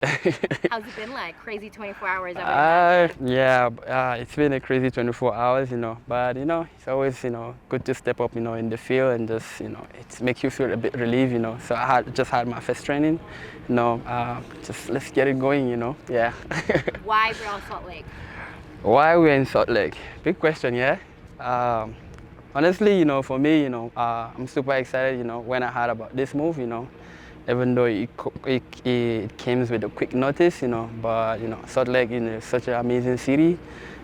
How's it been like? Crazy 24 hours, I would imagine. Yeah, it's been a crazy 24 hours, but it's always, good to step up, in the field and just, it makes you feel a bit relieved, So I just had my first training, just let's get it going, yeah. Why Real Salt Lake? Why we're in Salt Lake? Big question, yeah. Um, Honestly, for me, I'm super excited, when I heard about this move, even though it came with a quick notice, but, Salt Lake is such an amazing city.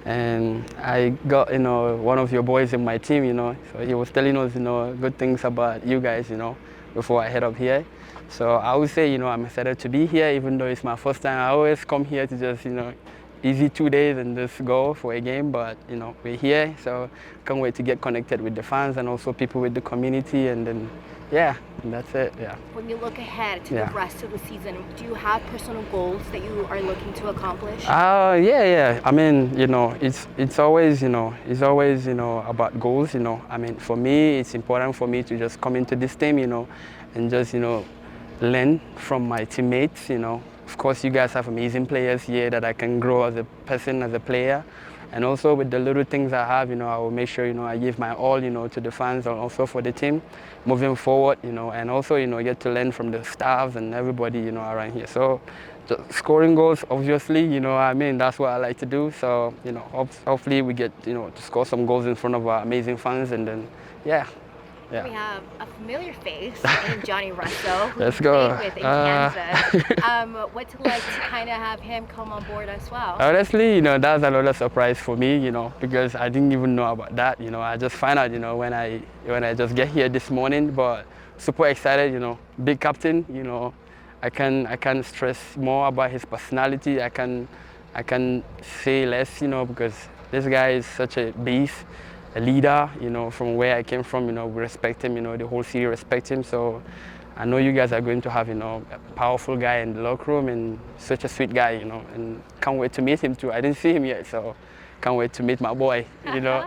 And I got, one of your boys in my team, so he was telling us, good things about you guys, before I head up here. So I would say, I'm excited to be here, even though it's my first time. I always come here to just, easy 2 days and just go for a game, but we're here, so can't wait to get connected with the fans and also people with the community, and then yeah, that's it. Yeah. When you look ahead to the rest of the season, do you have personal goals that you are looking to accomplish? Yeah. I mean, it's always, about goals. I mean, for me, it's important for me to just come into this team, and just, learn from my teammates. Of course, you guys have amazing players here that I can grow as a person, as a player. And also with the little things I have, I will make sure, I give my all, to the fans and also for the team moving forward, and also, get to learn from the staff and everybody, around here. So just scoring goals, obviously, I mean, that's what I like to do. So, hopefully we get, to score some goals in front of our amazing fans, and then, yeah. Yeah. We have a familiar face in Johnny Russo, who Let's you go. played with in Kansas. What's it like to kind of have him come on board as well? Honestly, that's another surprise for me, because I didn't even know about that. I just find out, when I just get here this morning. But super excited, big captain. I can stress more about his personality. I can say less, because this guy is such a beast, a leader, from where I came from, we respect him, the whole city respects him. So I know you guys are going to have, a powerful guy in the locker room and such a sweet guy, and can't wait to meet him too. I didn't see him yet, so can't wait to meet my boy, And you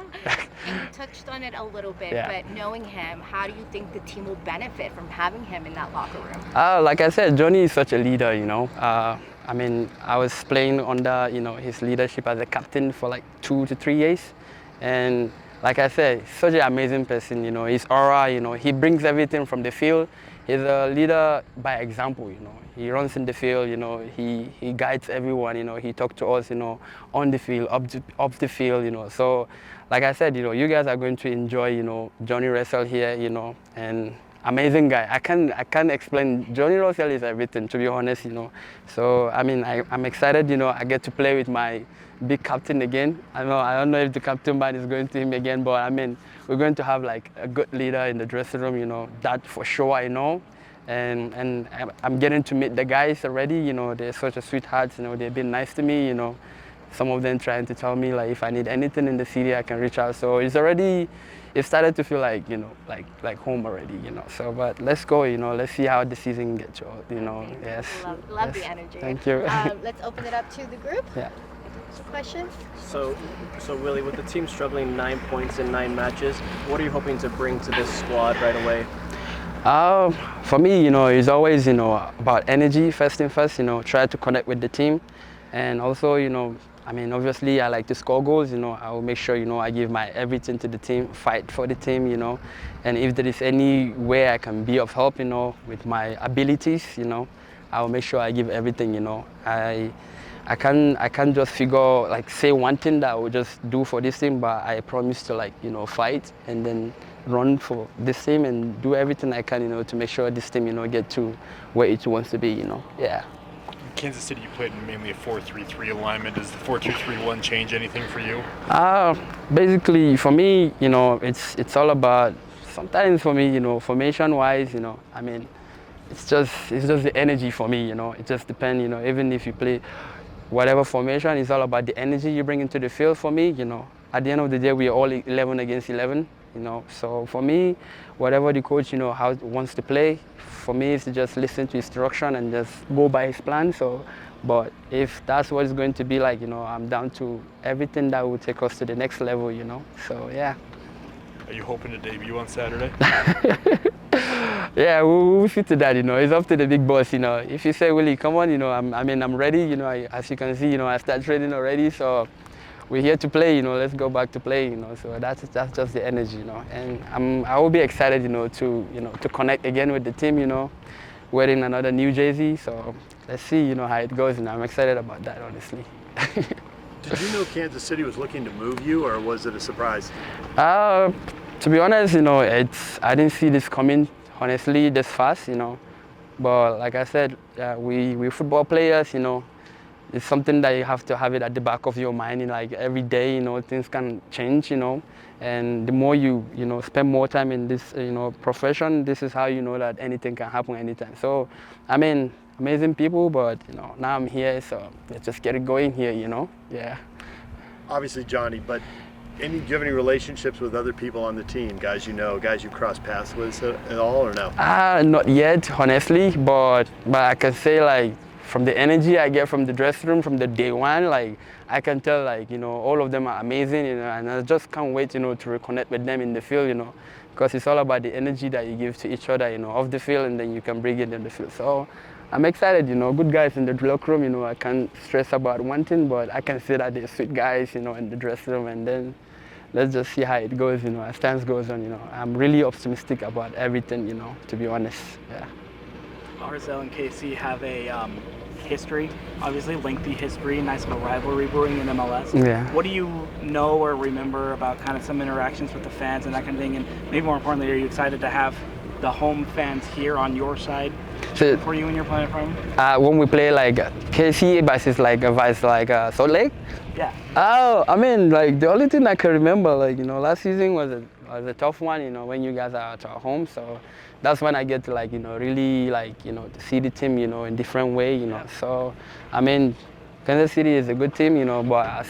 touched on it a little bit, but knowing him, how do you think the team will benefit from having him in that locker room? Like I said, Johnny is such a leader, I mean, I was playing under, his leadership as a captain for like 2 to 3 years. And like I said, such an amazing person, his aura, he brings everything from the field. He's a leader by example, He runs in the field, he guides everyone, he talks to us, on the field, up the field, So, like I said, you guys are going to enjoy, Johnny Russell here, and amazing guy. I can't explain. Johnny Russell is everything, to be honest, So, I mean, I'm excited, I get to play with my big captain again. I don't know if the captain band is going to him again, but I mean, we're going to have like a good leader in the dressing room, that for sure I know. And I'm getting to meet the guys already, they're such a sweethearts, they've been nice to me, Some of them trying to tell me like if I need anything in the city, I can reach out. So it started to feel like, like home already, So, but let's go, let's see how the season gets, Yes. Love yes. the energy. Thank you. Let's open it up to the group. Yeah. Questions? So Willy, with the team struggling 9 points in 9 matches, what are you hoping to bring to this squad right away? For me, it's always, about energy first and first, try to connect with the team. And also, I mean, obviously I like to score goals, I will make sure, I give my everything to the team, fight for the team, And if there is any way I can be of help, with my abilities, I will make sure I give everything, I can't just say one thing that I will just do for this team, but I promise to fight and then run for this team and do everything I can, to make sure this team, get to where it wants to be, Yeah. In Kansas City, you played in mainly a 4-3-3 alignment. Does the 4-2-3-1 change anything for you? Basically, for me, it's all about, sometimes for me, formation-wise, I mean, it's just the energy for me, It just depends, even if you play whatever formation, it's all about the energy you bring into the field for me, At the end of the day, we are all 11 against 11, So for me, whatever the coach, how wants to play, for me, it's to just listen to instruction and just go by his plan. So, but if that's what it's going to be like, I'm down to everything that will take us to the next level, So, yeah. Are you hoping to debut on Saturday? Yeah, we'll see to that, you know. It's up to the big boss, you know. If you say, Willy, come on, you know, I'm ready, you know. As you can see, you know, I start training already, so we're here to play, you know. Let's go back to play, you know. So that's just the energy, you know. And I will be excited, you know, to connect again with the team, you know, wearing another new jersey. So let's see, you know, how it goes, and I'm excited about that, honestly. Did you know Kansas City was looking to move you, or was it a surprise? To be honest, you know, I didn't see this coming, honestly, this fast, you know. But like I said, we football players, you know. It's something that you have to have it at the back of your mind. You know, like every day, you know, things can change, you know. And the more you know, spend more time in this, you know, profession, this is how you know that anything can happen anytime. So, I mean, amazing people, but you know, now I'm here, so let's just get it going here, you know. Yeah. Obviously, Johnny, but do you have any relationships with other people on the team, guys you know, guys you cross paths with at all, or no? Not yet, honestly, but I can say, like, from the energy I get from the dressing room, from the day one, like, I can tell, like, you know, all of them are amazing, you know, and I just can't wait, you know, to reconnect with them in the field, you know, because it's all about the energy that you give to each other, you know, off the field, and then you can bring it in the field. So I'm excited, you know, good guys in the locker room, you know. I can't stress about one thing, but I can say that they're sweet guys, you know, in the dressing room, and then let's just see how it goes, you know, as time goes on, you know. I'm really optimistic about everything, you know, to be honest, yeah. RSL and KC have a history, obviously lengthy history, nice little rivalry brewing in MLS. Yeah. What do you know or remember about kind of some interactions with the fans and that kind of thing? And maybe more importantly, are you excited to have the home fans here on your side for you when you're playing from? When we play like KC versus like Salt Lake? Yeah. Oh, I mean, like, the only thing I can remember, like, you know, last season was a tough one, you know, when you guys are at our home. So that's when I get to, like, you know, really, like, you know, to see the team, you know, in different way, you know. So, I mean, Kansas City is a good team, you know, but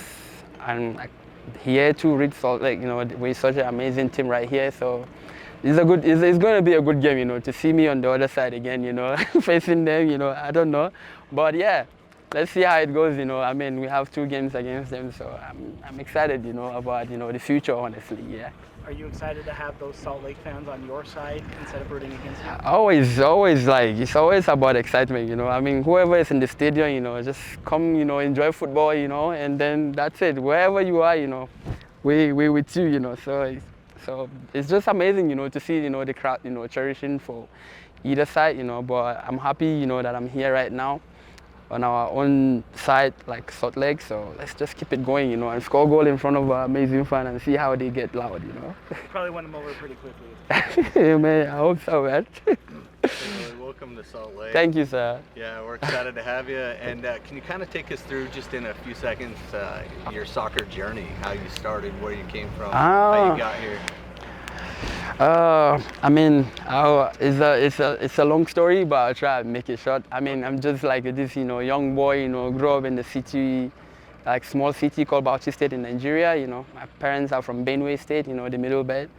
I'm like, here to reach Salt Lake, you know, we're such an amazing team right here. So it's going to be a good game, you know, to see me on the other side again, you know, facing them, you know, I don't know. But yeah, let's see how it goes, you know. I mean, we have 2 games against them, so I'm excited, you know, about, you know, the future, honestly, yeah. Are you excited to have those Salt Lake fans on your side instead of rooting against you? Always, like, it's always about excitement, you know. I mean, whoever is in the stadium, you know, just come, you know, enjoy football, you know, and then that's it. Wherever you are, you know, we with you, you know. So it's just amazing, you know, to see, you know, the crowd, you know, cherishing for either side, you know. But I'm happy, you know, that I'm here right now on our own side, like Salt Lake. So let's just keep it going, you know, and score a goal in front of our amazing fans and see how they get loud, you know. Probably win them over pretty quickly. Yeah, man, I hope so, man. Hey, welcome to Salt Lake. Thank you, sir. Yeah, we're excited to have you. And can you kind of take us through, just in a few seconds, your soccer journey, how you started, where you came from, how you got here? I mean, it's a long story, but I'll try to make it short. I mean, I'm just like this, you know, young boy, you know, grew up in the city, like small city called Bauchi State in Nigeria. You know, my parents are from Benue State, you know, the middle belt,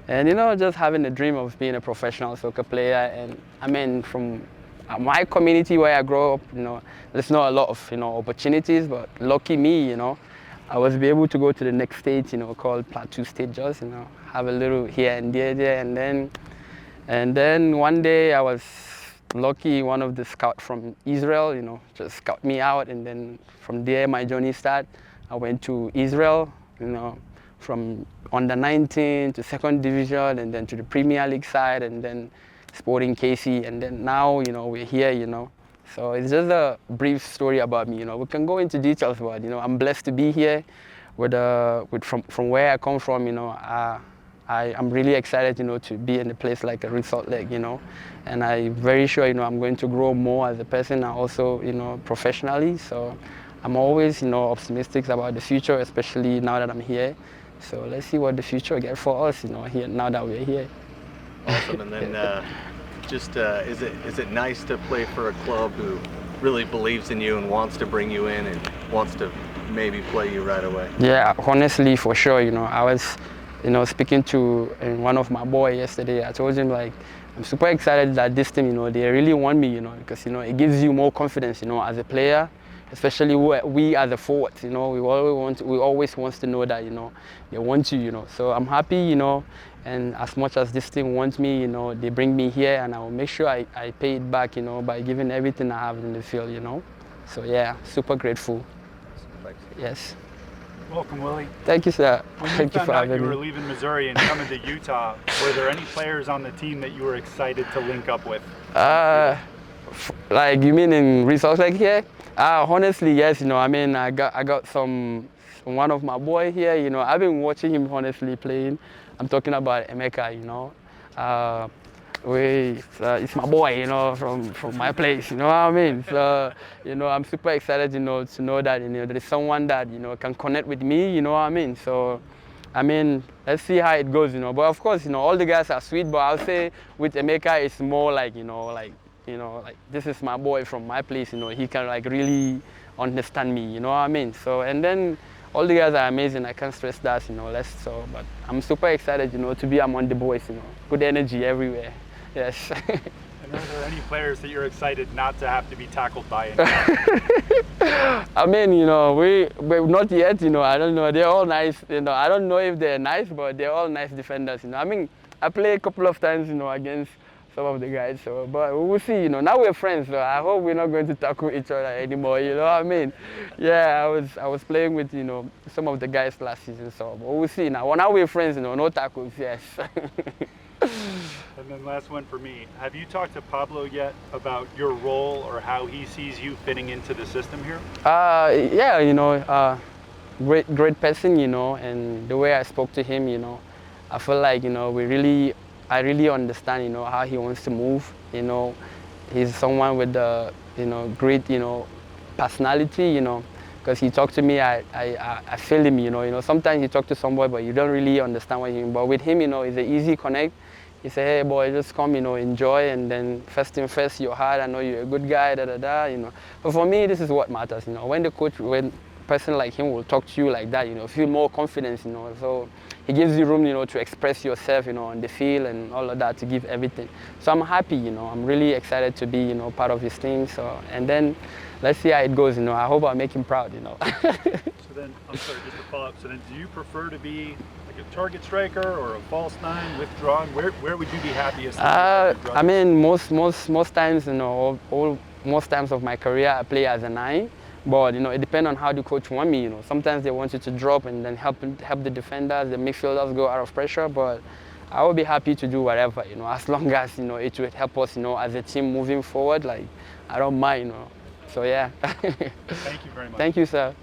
and you know, just having a dream of being a professional soccer player. And I mean, from my community where I grew up, you know, there's not a lot of, you know, opportunities, but lucky me, you know, I was able to go to the next state, you know, called Plateau State Jos, you know, have a little here and there, and then one day I was lucky, one of the scouts from Israel, you know, just scout me out, and then from there my journey started. I went to Israel, you know, from under 19 to 2nd division, and then to the Premier League side, and then Sporting KC, and then now, you know, we're here, you know. So it's just a brief story about me, you know. We can go into details, but, you know, I'm blessed to be here from where I come from, you know. I'm really excited, you know, to be in a place like a Salt Lake, you know. And I'm very sure, you know, I'm going to grow more as a person and also, you know, professionally. So I'm always, you know, optimistic about the future, especially now that I'm here. So let's see what the future gets for us, you know, here now that we're here. Awesome. And then is it nice to play for a club who really believes in you and wants to bring you in and wants to maybe play you right away? Yeah, honestly, for sure. You know, I was, you know, speaking to one of my boys yesterday. I told him, like, I'm super excited that this team, you know, they really want me, you know, because, you know, it gives you more confidence, you know, as a player, especially we as a forwards, you know, we always want to know that, you know, they want you, you know. So I'm happy, you know, And as much as this team wants me, you know, they bring me here, and I will make sure I pay it back, you know, by giving everything I have in the field, you know. So yeah, super grateful. Yes. Welcome, Willy. Thank you, sir. When you Thank you found for out having you were me. leaving Missouri and coming to Utah, were there any players on the team that you were excited to link up with? Like you mean in results like here? Honestly, yes. You know, I mean, I got one of my boy here. You know, I've been watching him honestly playing. I'm talking about Emeka. You know, it's my boy. You know, from my place. You know what I mean? So, you know, I'm super excited. You know, to know that there is someone that can connect with me. You know what I mean? So. I mean, let's see how it goes, you know. But of course, all the guys are sweet. But I'll say with Emeka, it's more like, like this is my boy from my place. You know, he can like really understand me. You know what I mean? So, and then all the guys are amazing. I can't stress that, but I'm super excited, to be among the boys. Good energy everywhere. Yes. And are there any players that you're excited not to have to be tackled by? I mean, we're not yet, I don't know. They're all nice, I don't know if they're nice, but they're all nice defenders, I mean, I play a couple of times, against some of the guys, but we will see, now we're friends, so I hope we're not going to tackle each other anymore, you know what I mean? Yeah, I was playing with, some of the guys last season, but we'll see now. Well, now we're friends, no tackles, yes. And then last one for me. Have you talked to Pablo yet about your role or how he sees you fitting into the system here? Yeah, great person, and the way I spoke to him, I feel like, I really understand, how he wants to move, He's someone with the, great, personality, because he talked to me, I feel him, Sometimes you talk to somebody, but you don't really understand what he means. But with him, it's an easy connect. He said, hey boy, just come, enjoy, and then first thing first, you're hard, I know you're a good guy, But for me, this is what matters, when a person like him will talk to you like that, feel more confidence, so he gives you room, to express yourself, on the field and all of that, to give everything. So I'm happy, I'm really excited to be, part of his team, and then let's see how it goes, I hope I make him proud, So then, I'm sorry, just to follow up, so then do you prefer to be like a target striker or a false nine, withdrawn? Where would you be happiest? I mean, most times, most times of my career, I play as a 9. But it depends on how the coach want me. Sometimes they want you to drop and then help the defenders, the midfielders go out of pressure. But I will be happy to do whatever, as long as it would help us, as a team moving forward. Like I don't mind, So yeah. Thank you very much. Thank you, sir.